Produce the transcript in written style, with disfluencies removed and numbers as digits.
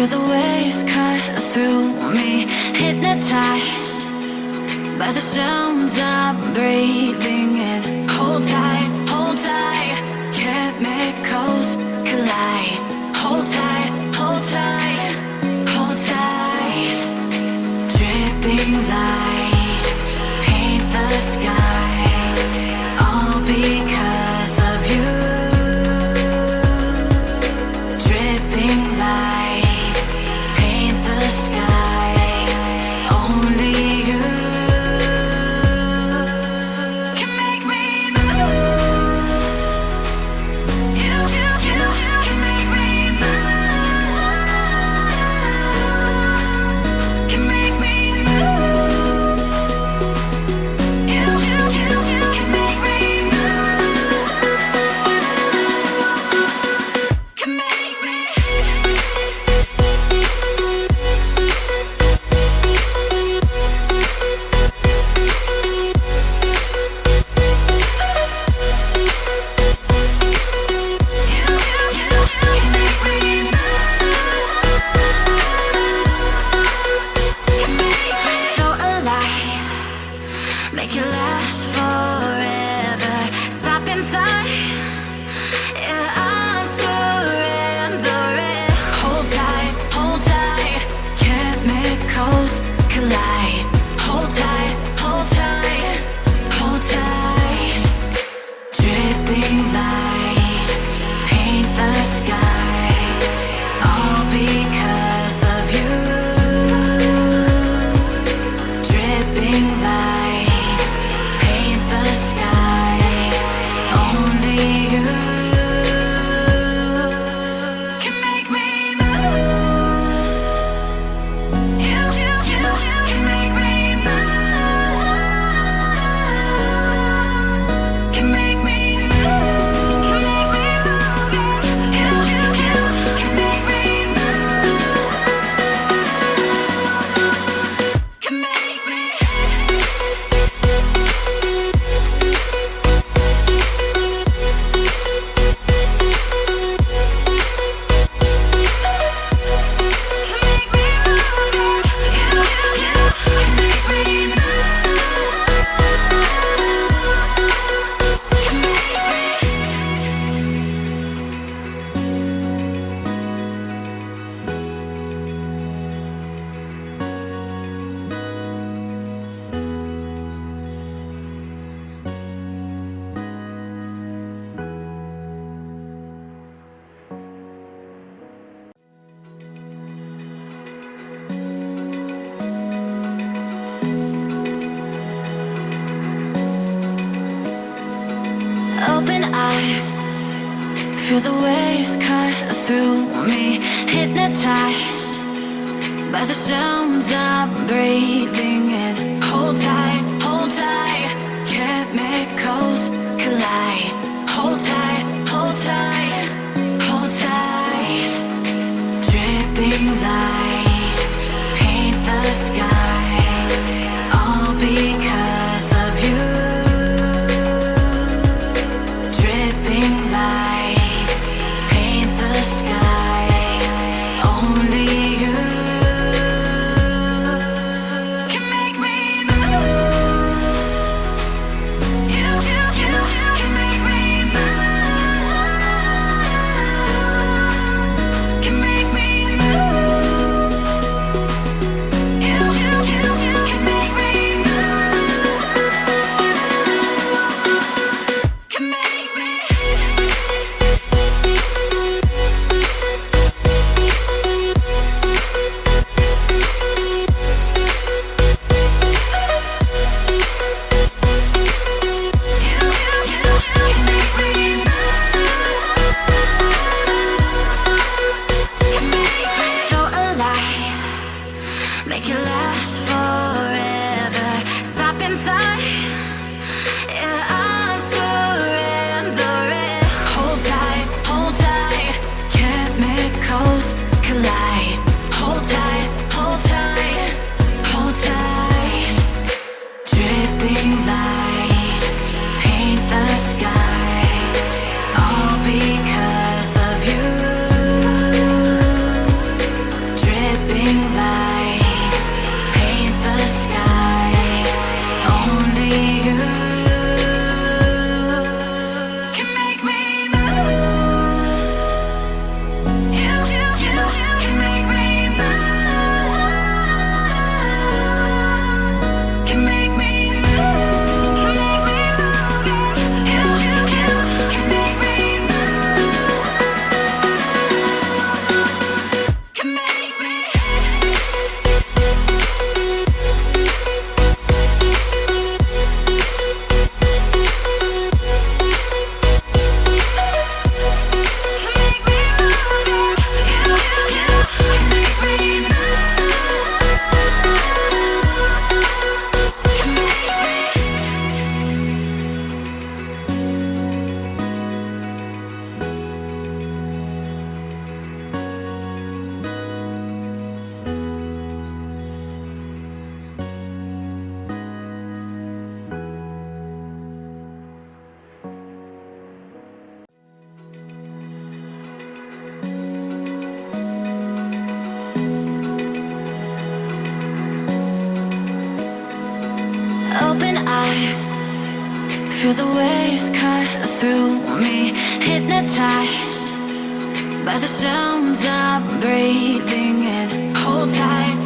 Feel the waves cut through me, hypnotized by the sounds I'm breathing in. Hold tight, hold tight, chemicals collide. Hold tight, hold tight, hold tight. Dripping lights paint the skies, all because of you. Dripping lights paint the skies, only you can make me move. You can make me move. Can make me move. You can make me move. Can make me. So alive, make it last forever. Stop in time, yeah, I'm surrendering. Hold tight, chemicals collide. Hold tight, hold tight, hold tight. Dripping lights paint the skies, all because of you. Dripping lights paint the skies, only you can make me move. You can make me move. Can make me move. Can make me move. You can make me move. Can make me. Open eye, feel the waves cut through me, hypnotized by the sounds I'm breathing in. Hold tight, chemicals collide. Hold tight, hold tight, hold tight. Dripping lights paint the skies, all because of you. Dripping lights paint the skies, only you can Feel the waves cut through me, hypnotized by the sounds I'm breathing in. Hold tight.